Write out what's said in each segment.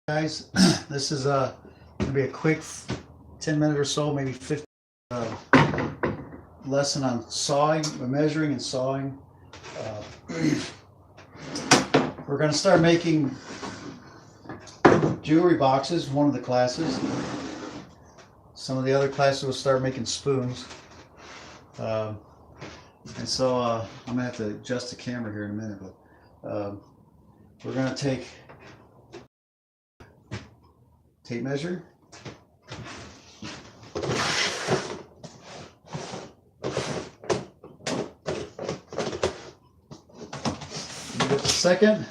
Guys, this is gonna be a quick 10-minute or so, maybe 15 lesson on sawing, measuring and sawing. We're gonna start making jewelry boxes, one of the classes. Some of the other classes will start making spoons. And so I'm gonna have to adjust the camera here in a minute, but we're gonna take tape measure. Just a second.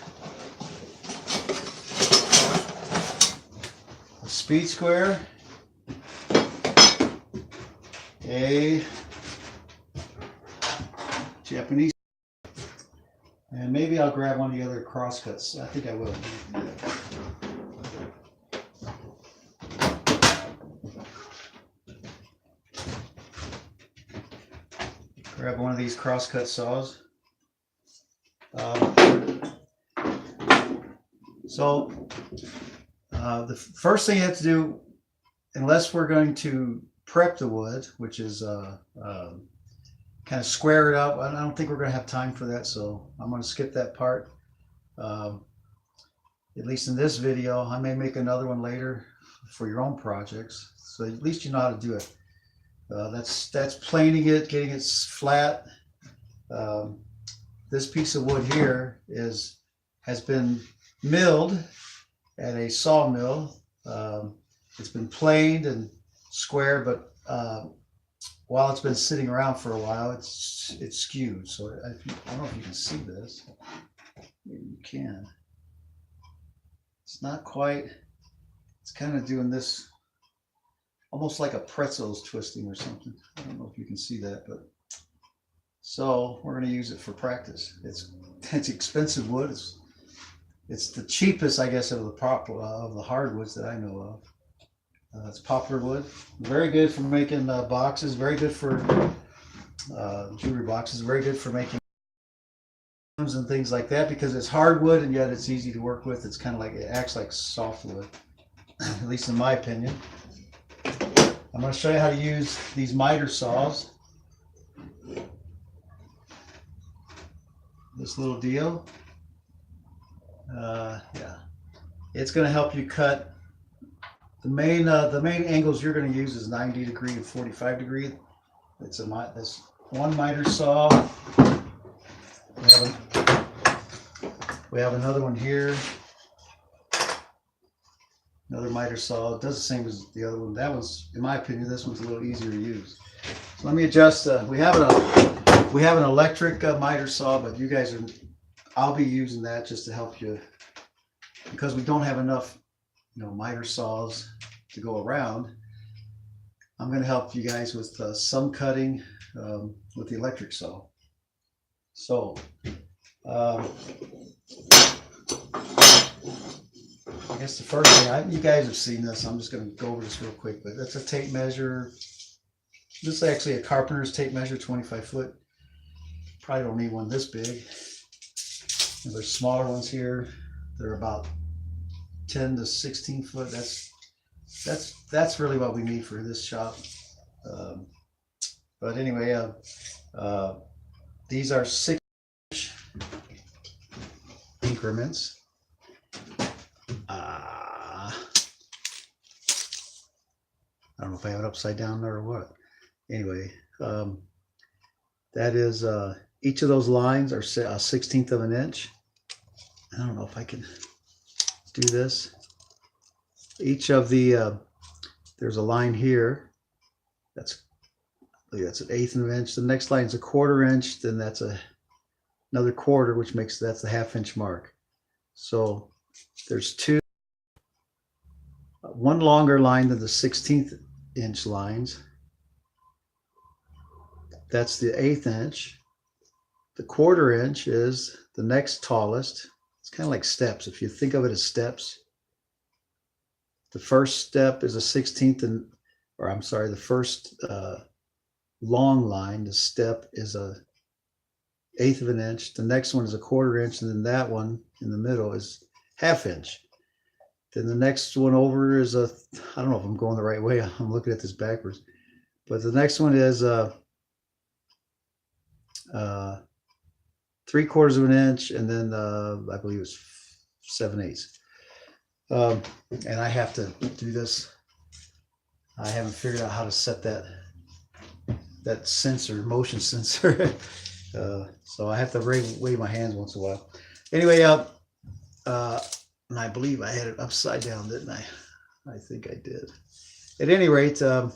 A speed square. A Japanese. And maybe I'll grab one of the other crosscuts. I think I will. Grab one of these crosscut saws. The first thing you have to do, unless we're going to prep the wood, which is kind of square it up. I don't think we're going to have time for that, so I'm going to skip that part. At least in this video. I may make another one later for your own projects, so at least you know how to do it. That's planing it, getting it flat. This piece of wood here has been milled at a sawmill. It's been planed and squared, but while it's been sitting around for a while, it's skewed. So I don't know if you can see this. Maybe you can. It's not quite. It's kind of doing this. Almost like a pretzel's twisting or something. I don't know if you can see that, but so we're going to use it for practice. It's expensive wood. It's the cheapest, I guess, of the hardwoods that I know of. It's poplar wood. Very good for making boxes. Very good for jewelry boxes. Very good for making and things like that because it's hardwood and yet it's easy to work with. It's kind of like, it acts like softwood, at least in my opinion. I'm going to show you how to use these miter saws. This little deal. Yeah. It's going to help you cut. The main angles you're going to use is 90 degree and 45 degree. This one miter saw. We have another one here. Another miter saw. It does the same as the other one. That one's, in my opinion, this one's a little easier to use. So let me adjust. We have an electric miter saw, but you guys I'll be using that just to help you because we don't have enough, miter saws to go around. I'm going to help you guys with some cutting with the electric saw. So. I guess the first thing, you guys have seen this, I'm just going to go over this real quick, but that's a tape measure. This is actually a carpenter's tape measure, 25 foot. Probably don't need one this big. And there's smaller ones here. They're about 10 to 16 foot. That's really what we need for this shop. But anyway, these are 6-inch increments. I don't know if I have it upside down there or what. Anyway, that is each of those lines are a 1/16 of an inch. I don't know if I can do this. Each of the there's a line here. That's an 1/8 of an inch. The next line is a 1/4 inch. Then that's another 1/4, which makes that's the 1/2 inch mark. So there's one longer line than the 1/16 inch lines. That's the 1/8 inch. The 1/4 inch is the next tallest. It's kind of like steps. If you think of it as steps, the first step is a 1/16, the first long line, the step is a 1/8 of an inch. The next one is a 1/4 inch, and then that one in the middle is 1/2 inch. Then the next one over is I don't know if I'm going the right way. I'm looking at this backwards. But the next one is 3/4 of an inch, and then I believe it's 7/8. And I have to do this. I haven't figured out how to set that sensor, motion sensor. So I have to wave my hands once in a while. Anyway, and I believe I had it upside down, didn't I? I think I did. At any rate, for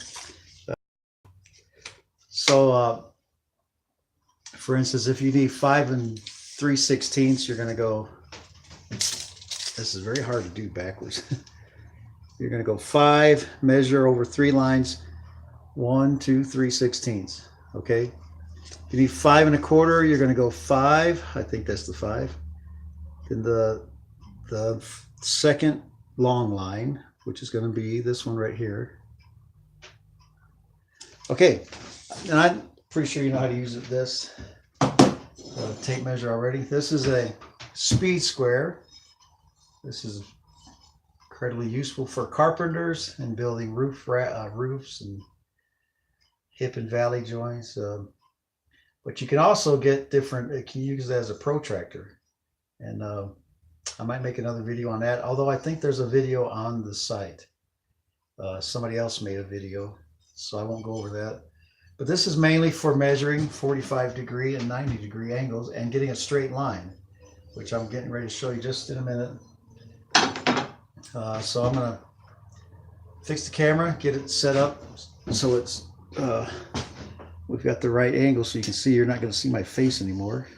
instance, if you need 5 3/16, you're going to go, this is very hard to do backwards. You're going to go 5, measure over 3 lines, 1, 2, 3/16. Okay. If you need 5 1/4, you're going to go 5. I think that's the 5. Then the second long line, which is going to be this one right here. Okay, and I'm pretty sure you know how to use this tape measure already. This is a speed square. This is incredibly useful for carpenters and building roofs and hip and valley joints. But you can also get different, you can use it as a protractor. And I might make another video on that, although I think there's a video on the site. Somebody else made a video, so I won't go over that. But this is mainly for measuring 45-degree and 90-degree angles and getting a straight line, which I'm getting ready to show you just in a minute. So I'm going to fix the camera, get it set up so it's we've got the right angle so you can see. You're not going to see my face anymore.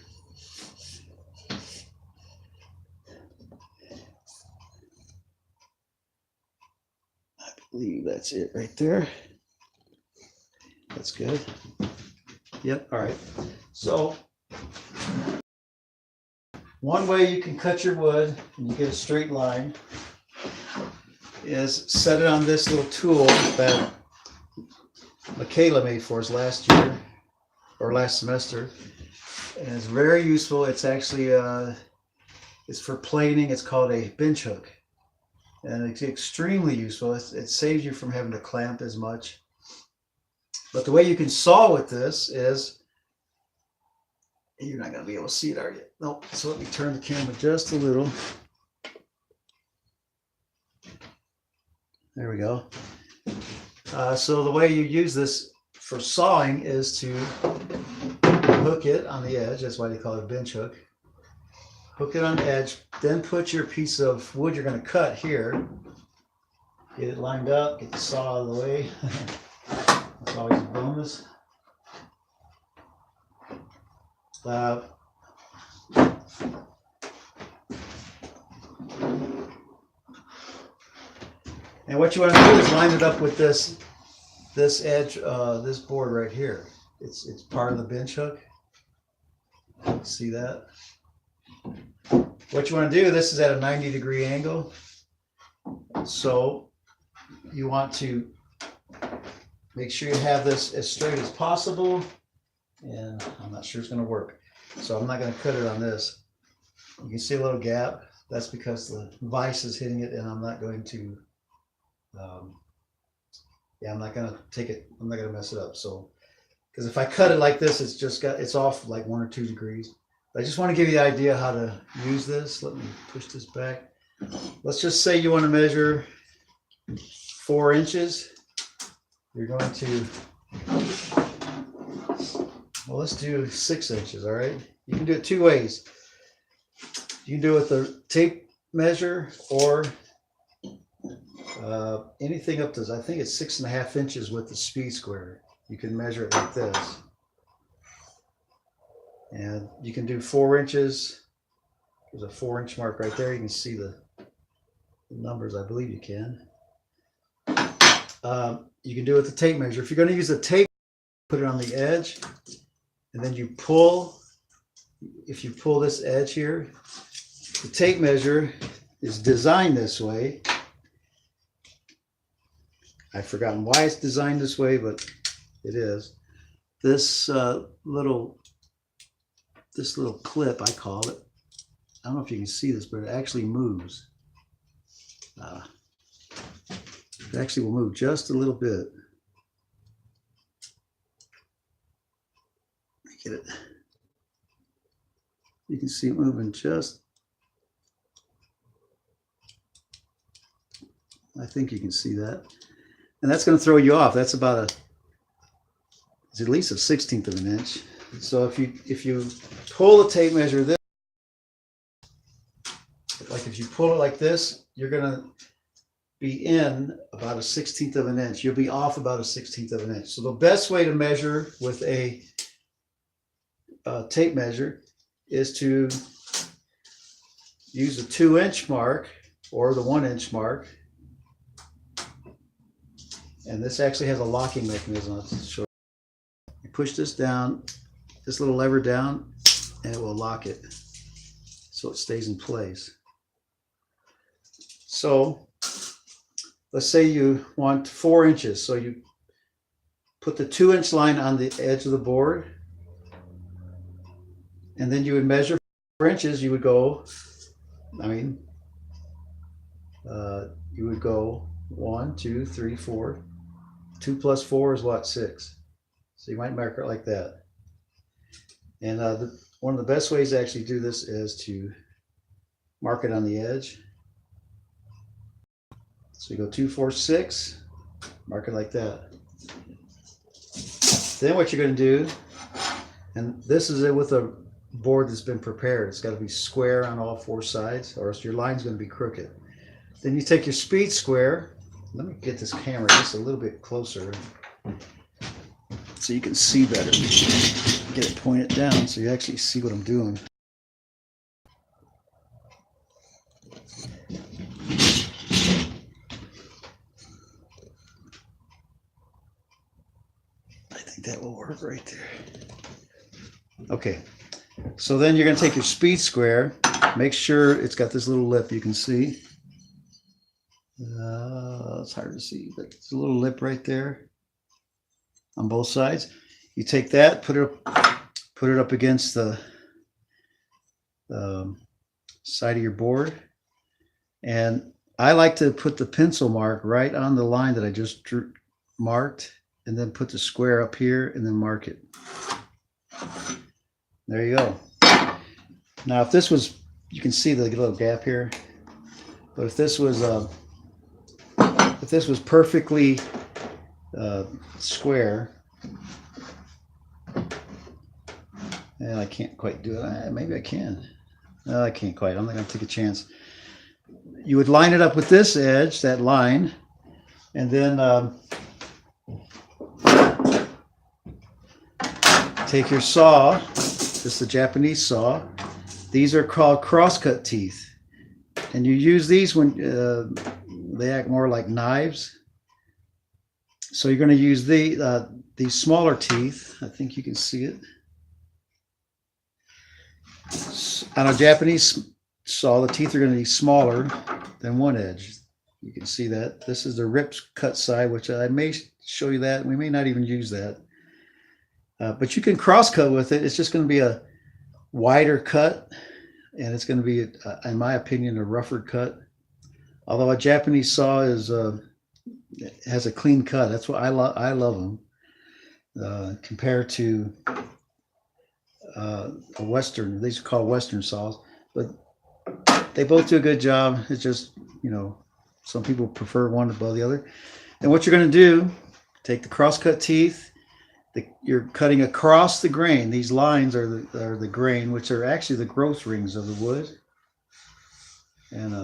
I believe that's it right there. That's good. Yep. All right. So one way you can cut your wood and you get a straight line is set it on this little tool that Michaela made for us last year or last semester, and it's very useful. It's actually it's for planing. It's called a bench hook, and it's extremely useful. It saves you from having to clamp as much. But the way you can saw with this is, you're not going to be able to see it, are you? Nope. So let me turn the camera just a little. There we go. So the way you use this for sawing is to hook it on the edge. That's why they call it a bench hook. Hook it on the edge, then put your piece of wood you're going to cut here. Get it lined up, get the saw out of the way. That's always a bonus. And what you want to do is line it up with this edge, this board right here. It's part of the bench hook. See that? What you want to do, this is at a 90-degree angle. So you want to make sure you have this as straight as possible. And I'm not sure it's going to work. So I'm not going to cut it on this. You can see a little gap. That's because the vise is hitting it, and I'm not going to I'm not going to take it, I'm not going to mess it up. So, because if I cut it like this, it's off like 1 or 2 degrees. I just want to give you the idea how to use this. Let me push this back. Let's just say you want to measure 4 inches. You're going to, well, let's do 6 inches, all right? You can do it 2 ways. You can do it with a tape measure or anything up to, I think it's 6.5 inches with the speed square. You can measure it like this. And you can do 4 inches. There's a 4-inch mark right there. You can see the numbers. I believe you can. You can do it with the tape measure. If you're going to use a tape, put it on the edge, and then you pull. If you pull this edge here, the tape measure is designed this way. I've forgotten why it's designed this way, but it is. This little clip, I call it. I don't know if you can see this, but it actually moves. It actually will move just a little bit. Get it. You can see it moving just. I think you can see that. And that's going to throw you off. That's about it's at least a 1/16 of an inch. So if you pull the tape measure this, like if you pull it like this, you're going to be in about a 1/16 of an inch. You'll be off about a 1/16 of an inch. So the best way to measure with a tape measure is to use the 2-inch mark or the 1-inch mark. And this actually has a locking mechanism. So you push this down, this little lever down, and it will lock it so it stays in place. So let's say you want 4 inches. So you put the 2-inch line on the edge of the board, and then you would measure 4 inches. You would go, you would go 1, 2, 3, 4. 2 plus 4 is what? 6. So you might mark it like that. And one of the best ways to actually do this is to mark it on the edge. So you go 2, 4, 6, mark it like that. Then what you're going to do, and this is it with a board that's been prepared. It's got to be square on all 4 sides, or else your line's going to be crooked. Then you take your speed square. Let me get this camera just a little bit closer so you can see better. Get it pointed down so you actually see what I'm doing. I think that will work right there. Okay, so then you're going to take your speed square. Make sure it's got this little lip you can see. It's hard to see, but it's a little lip right there on both sides. You take that, put it up against the side of your board, and I like to put the pencil mark right on the line that I just marked, and then put the square up here and then mark it. There you go. Now, if this was, you can see the little gap here, but if this was perfectly square, and I can't quite do it. Maybe I can. No, I can't quite. I'm not going to take a chance. You would line it up with this edge, that line, and then take your saw. This is a Japanese saw. These are called crosscut teeth, and you use these when they act more like knives. So you're going to use these smaller teeth. I think you can see it. On a Japanese saw, the teeth are going to be smaller than one edge. You can see that. This is the rip cut side, which I may show you that. We may not even use that. But you can cross cut with it. It's just going to be a wider cut, and it's going to be, in my opinion, a rougher cut. Although a Japanese saw has a clean cut. That's why I love them compared to a Western. These are called Western saws, but they both do a good job. It's just, some people prefer one above the other. And what you're going to do, take the crosscut teeth. You're cutting across the grain. These lines are the grain, which are actually the growth rings of the wood. And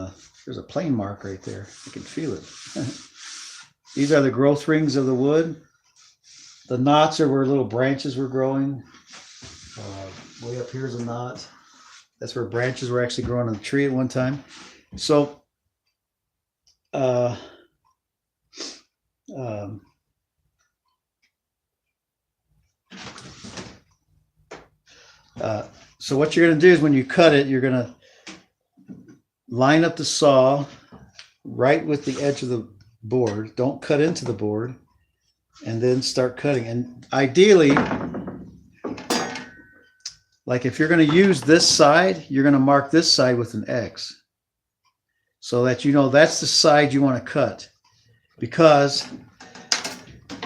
there's a plane mark right there. You can feel it. These are the growth rings of the wood. The knots are where little branches were growing. Way up here is a knot. That's where branches were actually growing on the tree at one time. So, so what you're going to do is when you cut it, you're going to line up the saw right with the edge of the board. Don't cut into the board, and then start cutting. And ideally, like if you're going to use this side, you're going to mark this side with an X. so that you know that's the side you want to cut. Because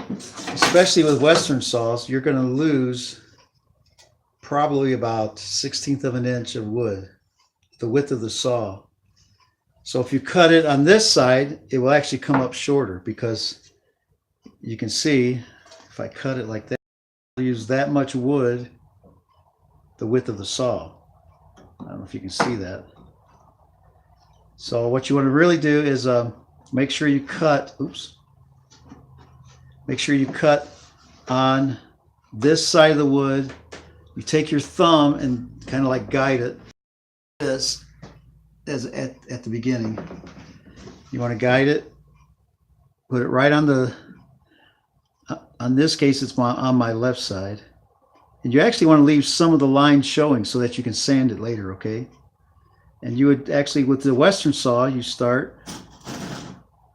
especially with Western saws, you're going to lose probably about 1/16 of an inch of wood, the width of the saw. So if you cut it on this side, it will actually come up shorter, because you can see if I cut it like that, I'll use that much wood, the width of the saw. I don't know if you can see that. So what you want to really do is make sure you cut, make sure you cut on this side of the wood. You take your thumb and kind of like guide it this as at the beginning. You want to guide it, put it right on the, on this case it's on my left side. And you actually want to leave some of the lines showing so that you can sand it later, okay? And you would actually, with the Western saw, you start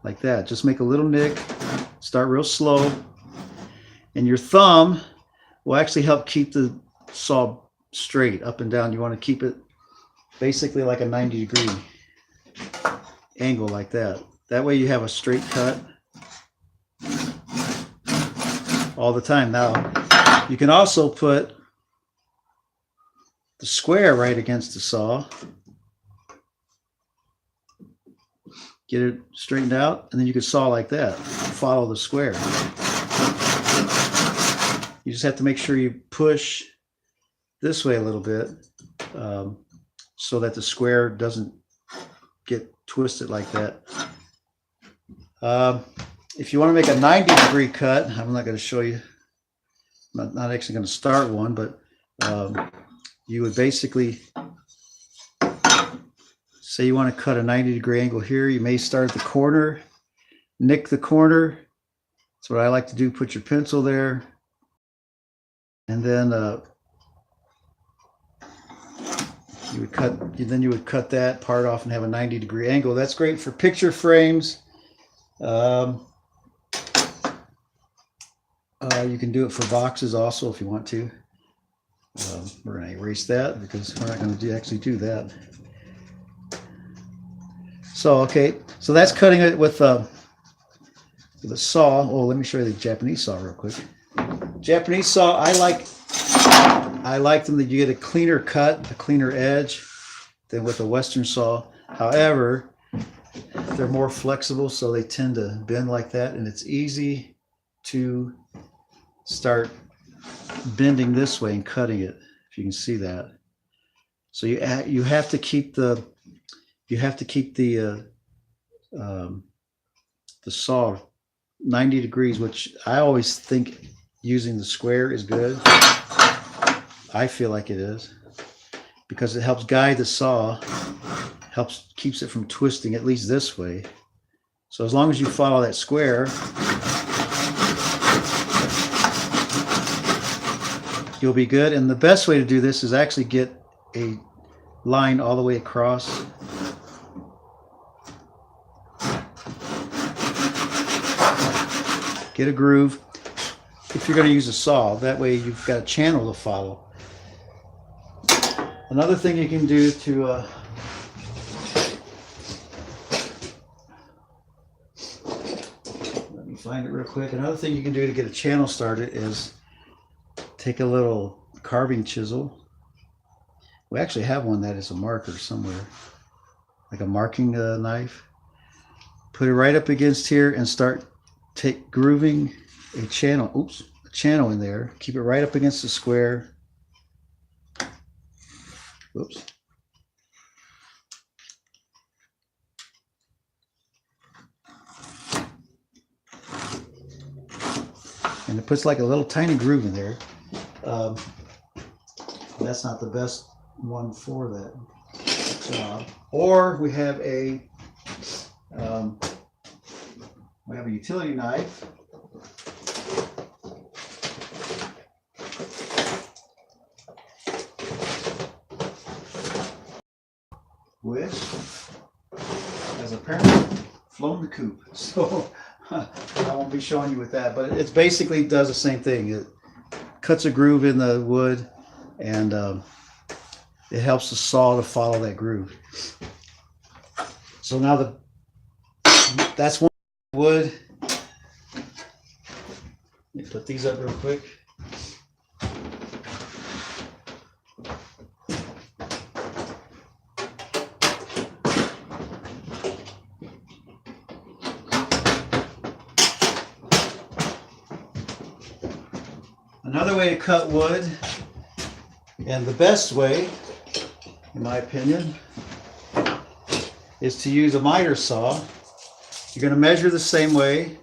like that. Just make a little nick, start real slow. And your thumb will actually help keep the saw straight up and down. You want to keep it basically like a 90-degree angle like that. That way you have a straight cut all the time. Now, you can also put the square right against the saw. Get it straightened out, and then you can saw like that. Follow the square. You just have to make sure you push this way a little bit so that the square doesn't get twisted like that. If you want to make a 90-degree cut, I'm not going to show you. I'm not actually going to start one, but you would basically say you want to cut a 90-degree angle here. You may start at the corner, nick the corner. That's what I like to do. Put your pencil there, and then you would cut. Then you would cut that part off and have a 90-degree angle. That's great for picture frames. You can do it for boxes also if you want to. We're going to erase that because we're not going to actually do that. So, okay, so that's cutting it with a saw. Oh, let me show you the Japanese saw real quick. Japanese saw, I like them that you get a cleaner cut, a cleaner edge than with a Western saw. However, they're more flexible, so they tend to bend like that, and it's easy to start bending this way and cutting it, if you can see that. So you have to keep the saw 90 degrees, which I always think using the square is good. I feel like it is, because it helps guide the saw, keeps it from twisting, at least this way. So as long as you follow that square, you'll be good. And the best way to do this is actually get a line all the way across. Get a groove if you're going to use a saw. That way you've got a channel to follow. Another thing you can do to let me find it real quick. Another thing you can do to get a channel started is take a little carving chisel. We actually have one that is a marker somewhere, like a marking knife. Put it right up against here and start grooving a channel. A channel in there. Keep it right up against the square. Whoops. And it puts like a little tiny groove in there. That's not the best one for that job. Or we have a utility knife. Which has apparently flown the coop. So I won't be showing you with that, but it basically does the same thing. It cuts a groove in the wood, and it helps the saw to follow that groove. So now that's one wood. Let me put these up real quick. Another way to cut wood, and the best way, in my opinion, is to use a miter saw. You're going to measure the same way,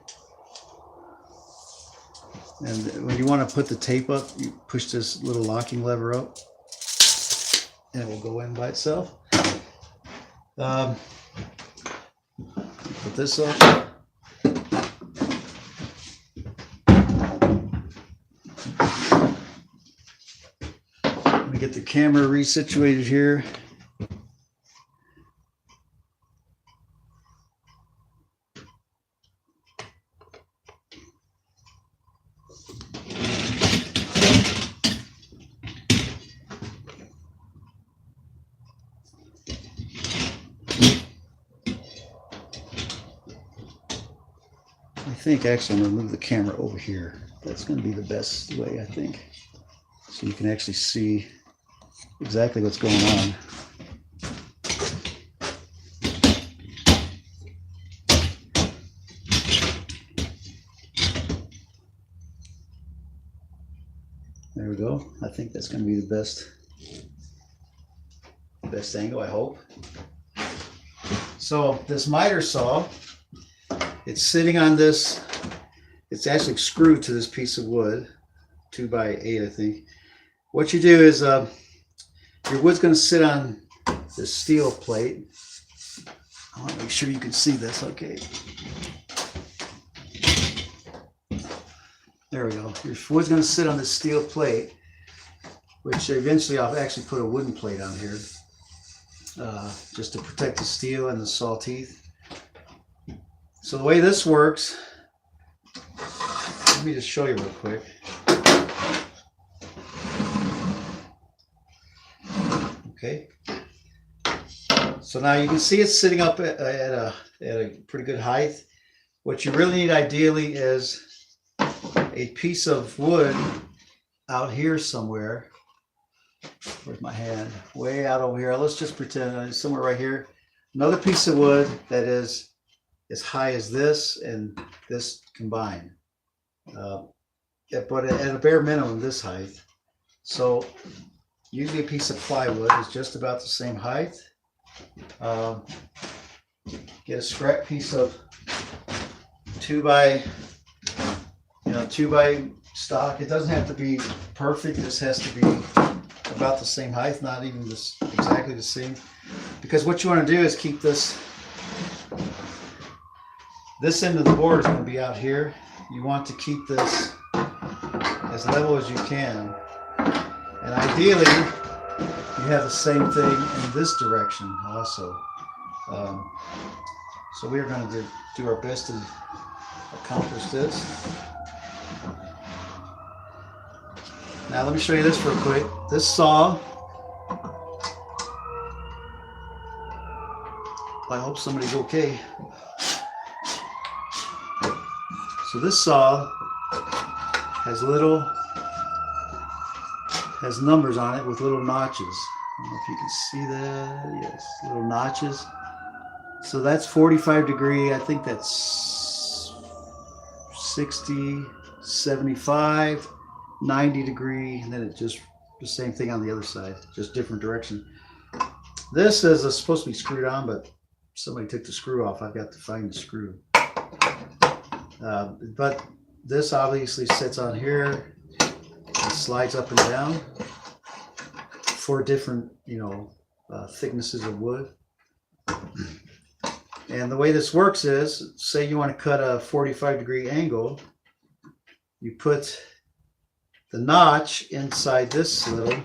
and when you want to put the tape up, you push this little locking lever up, and it will go in by itself. Put this up. Let me get the camera resituated here. I think actually I'm going to move the camera over here. That's going to be the best way, I think. So you can actually see exactly what's going on. There we go. I think that's going to be the best angle, I hope. So this miter saw, it's sitting on this, it's actually screwed to this piece of wood, 2x8, I think. What you do is your wood's going to sit on this steel plate. I want to make sure you can see this. Okay. There we go. Your wood's going to sit on this steel plate, which eventually I'll actually put a wooden plate on here, just to protect the steel and the saw teeth. So the way this works, let me just show you real quick. Okay. So now you can see it's sitting up at a pretty good height. What you really need ideally is a piece of wood out here somewhere. Where's my hand? Way out over here. Let's just pretend it's somewhere right here. Another piece of wood that is as high as this and this combined. But at a bare minimum, this height. So usually a piece of plywood is just about the same height. Get a scrap piece of 2x stock. It doesn't have to be perfect. This has to be about the same height, not even exactly the same. Because what you want to do is keep this end of the board is going to be out here. You want to keep this as level as you can. And ideally, you have the same thing in this direction also. So we are going to do our best to accomplish this. Now let me show you this real quick. This saw, I hope somebody's okay. So this saw has numbers on it with little notches. I don't know if you can see that. Yes, little notches. So that's 45 degree. I think that's 60, 75, 90 degree, and then it just the same thing on the other side, just different direction. This is supposed to be screwed on, but somebody took the screw off. I've got to find the screw. But this obviously sits on here and slides up and down for different, thicknesses of wood. And the way this works is, say you want to cut a 45 degree angle, you put the notch inside this little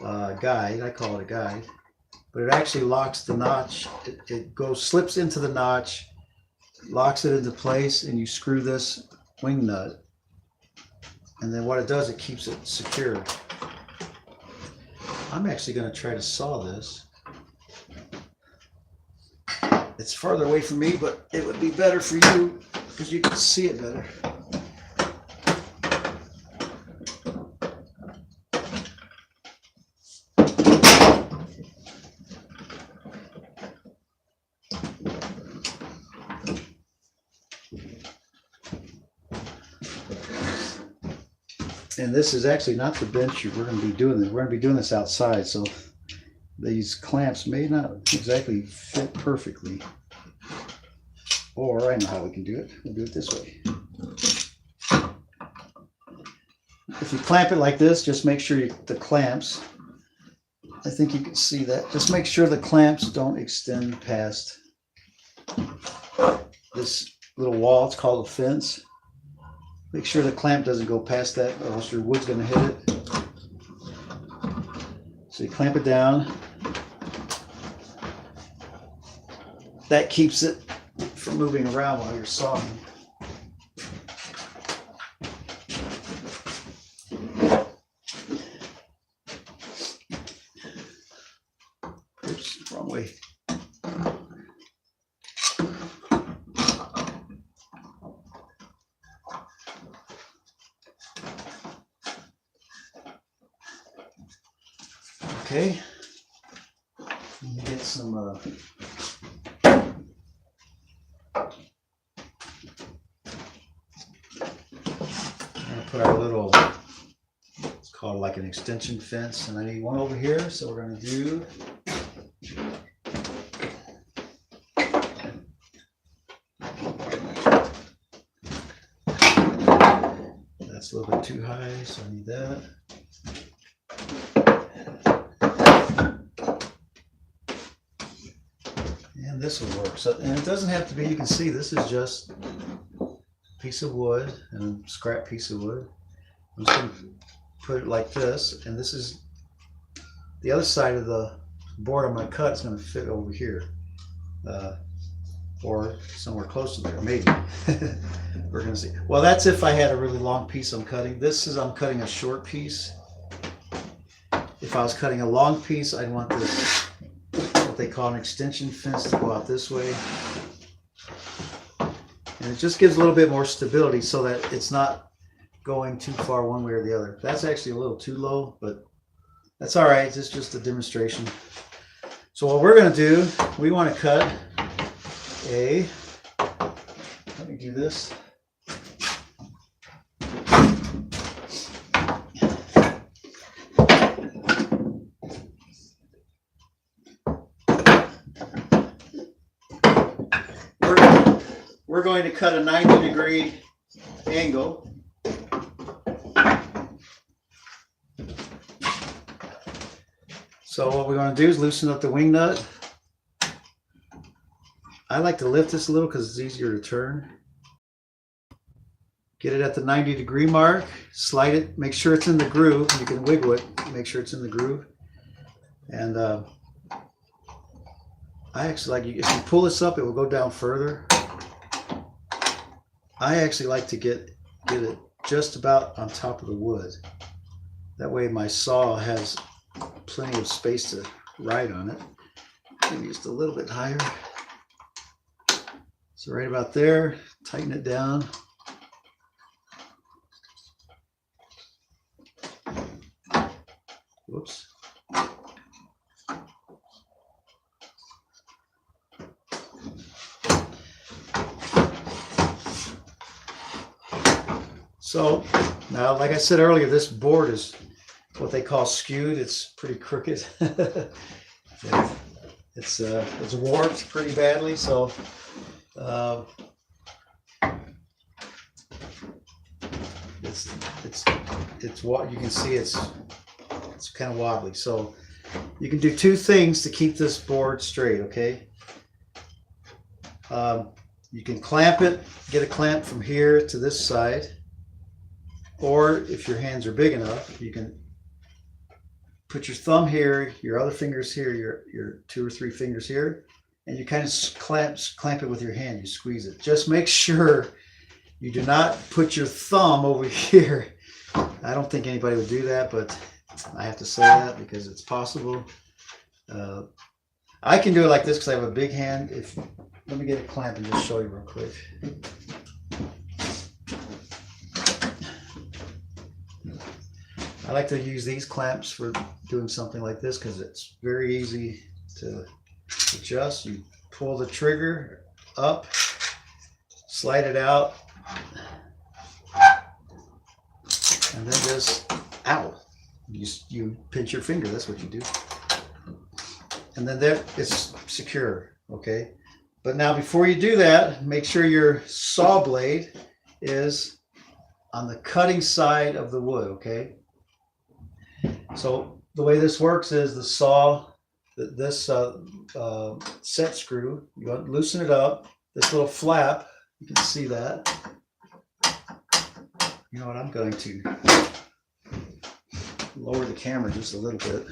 guide. I call it a guide, but it actually locks the notch. It slips into the notch, locks it into place, and you screw this wing nut. And then what it does, it keeps it secure. I'm actually going to try to saw this. It's farther away from me, but it would be better for you because you can see it better. And this is actually not the bench we're going to be doing this. We're going to be doing this outside, so these clamps may not exactly fit perfectly. Or I know how we can do it. We'll do it this way. If you clamp it like this, just make sure the clamps, I think you can see that. Just make sure the clamps don't extend past this little wall. It's called a fence. Make sure the clamp doesn't go past that, or else your wood's going to hit it. So you clamp it down. That keeps it from moving around while you're sawing. Oops, wrong way. Okay, let me get some put our little, it's called like an extension fence, and I need one over here, so we're going to do that's a little bit too high, so I need that. And this will work. So, and it doesn't have to be, you can see this is just a piece of wood and a scrap piece of wood. I'm just going to put it like this, and this is the other side of the board I'm going to cut is going to fit over here, or somewhere close to there, maybe. We're going to see. Well, that's if I had a really long piece I'm cutting. This is, I'm cutting a short piece. If I was cutting a long piece, I'd want this, what they call an extension fence, to go out this way. And it just gives a little bit more stability so that it's not going too far one way or the other. That's actually a little too low, but that's all right. It's just a demonstration. So what we're going to do, we want to cut a, let me do this. We're going to cut a 90-degree angle. So what we're going to do is loosen up the wing nut. I like to lift this a little because it's easier to turn. Get it at the 90-degree mark, slide it, make sure it's in the groove. You can wiggle it, make sure it's in the groove. And I actually like, if you pull this up, it will go down further. I actually like to get it just about on top of the wood. That way my saw has plenty of space to ride on it. Maybe just a little bit higher. So right about there, tighten it down. Whoops. So now, like I said earlier, this board is what they call skewed. It's pretty crooked. It's warped pretty badly. So it's what you can see. It's kind of wobbly. So you can do two things to keep this board straight. Okay. You can clamp it. Get a clamp from here to this side. Or if your hands are big enough, you can put your thumb here, your other fingers here, your 2 or 3 fingers here, and you kind of clamp it with your hand. You squeeze it. Just make sure you do not put your thumb over here. I don't think anybody would do that, but I have to say that because it's possible. I can do it like this because I have a big hand. Let me get a clamp and just show you real quick. I like to use these clamps for doing something like this because it's very easy to adjust. You pull the trigger up, slide it out, and then just, ow, you pinch your finger, that's what you do. And then there, it's secure, okay? But now before you do that, make sure your saw blade is on the cutting side of the wood, okay? So the way this works is the saw, this set screw, you want to loosen it up, this little flap, you can see that. You know what, I'm going to lower the camera just a little bit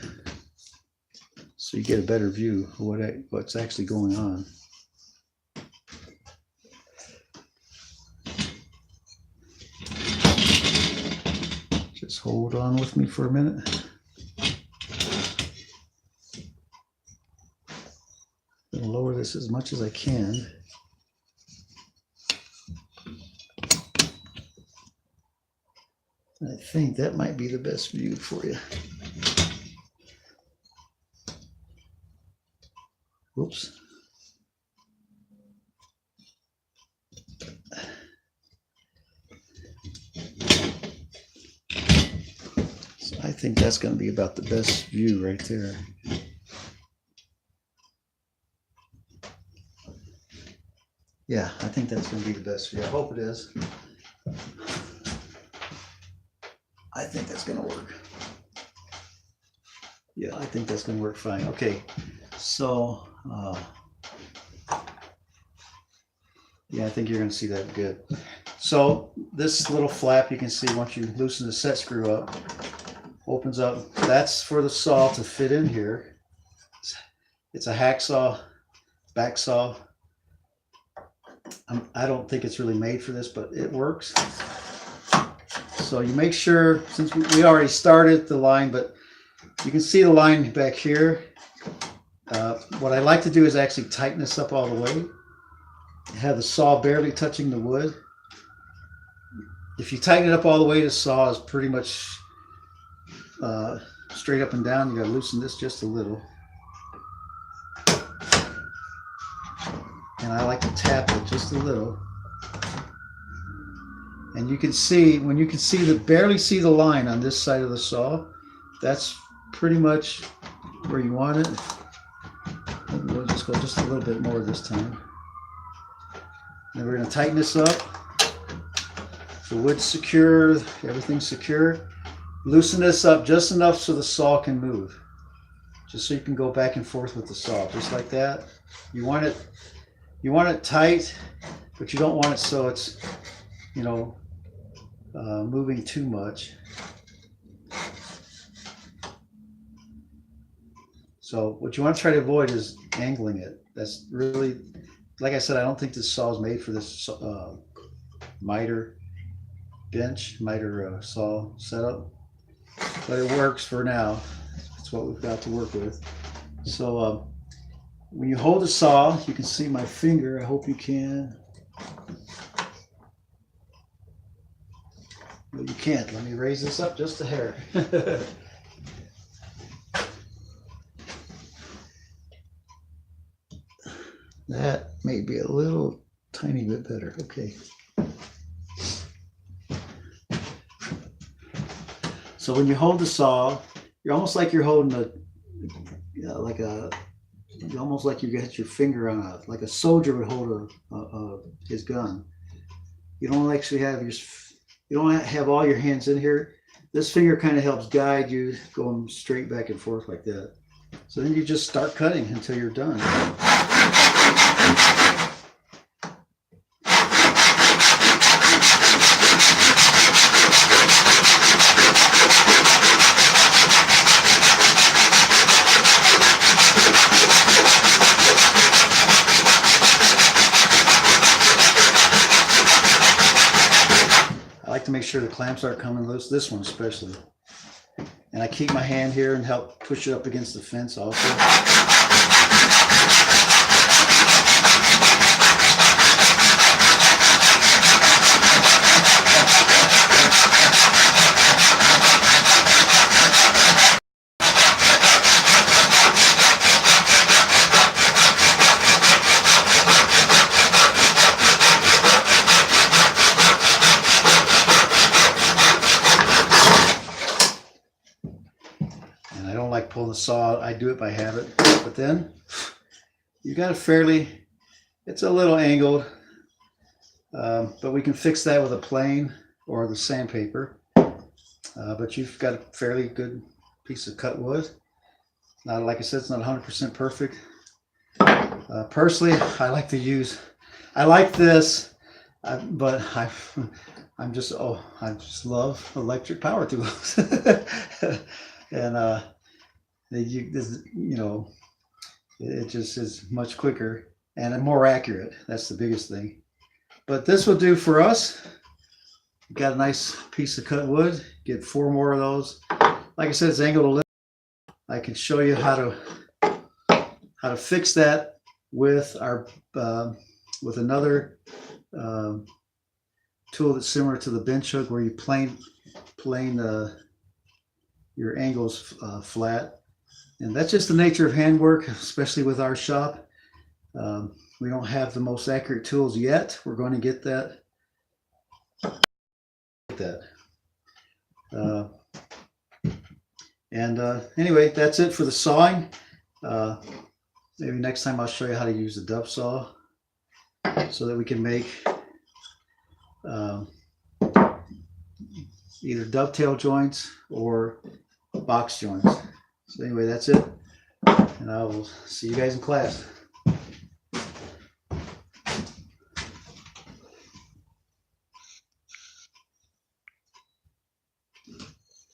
so you get a better view of what's actually going on. Just hold on with me for a minute. I'll lower this as much as I can. I think that might be the best view for you. Whoops. So I think that's going to be about the best view right there. Yeah, I think that's going to be the best view. I hope it is. I think that's going to work. Yeah, I think that's going to work fine. Okay, so yeah, I think you're going to see that good. So this little flap, you can see once you loosen the set screw up, opens up. That's for the saw to fit in here. It's a hacksaw, back saw. I don't think it's really made for this, but it works. So you make sure, since we already started the line, but you can see the line back here. What I like to do is actually tighten this up all the way. Have the saw barely touching the wood. If you tighten it up all the way, the saw is pretty much straight up and down. You gotta loosen this just a little. And I like to tap it just a little. And you can see, when you can see barely see the line on this side of the saw, that's pretty much where you want it. We'll just go just a little bit more this time. Then we're going to tighten this up. The wood's secure, everything's secure. Loosen this up just enough so the saw can move. Just so you can go back and forth with the saw, just like that. You want it tight, but you don't want it so it's, you know, moving too much. So what you want to try to avoid is angling it. That's really, like I said, I don't think this saw is made for this miter saw setup, but it works for now. That's what we've got to work with. So when you hold the saw, you can see my finger. I hope you can. Well, you can't. Let me raise this up just a hair. That may be a little tiny bit better. Okay. So when you hold the saw, you're almost like you're holding almost like you got your finger on like a soldier would hold his gun. You don't actually have you don't have all your hands in here. This finger kind of helps guide you going straight back and forth like that. So then you just start cutting until you're done. I like to make sure the clamps aren't coming loose, this one especially. And I keep my hand here and help push it up against the fence also. pulling the saw out. I do it by habit. But then you got a fairly, it's a little angled, but we can fix that with a plane or the sandpaper. But you've got a fairly good piece of cut wood. Not, like I said, it's not 100% perfect. Personally, I like this, but I just love electric power tools. And it just is much quicker and more accurate. That's the biggest thing. But this will do for us. Got a nice piece of cut wood. Get 4 more of those. Like I said, it's angled a little. I can show you how to fix that with our with another tool that's similar to the bench hook, where you plane your angles flat. And that's just the nature of handwork, especially with our shop. We don't have the most accurate tools yet. We're going to get that. Anyway, that's it for the sawing. Maybe next time I'll show you how to use the dove saw so that we can make either dovetail joints or box joints. So anyway, that's it, and I will see you guys in class.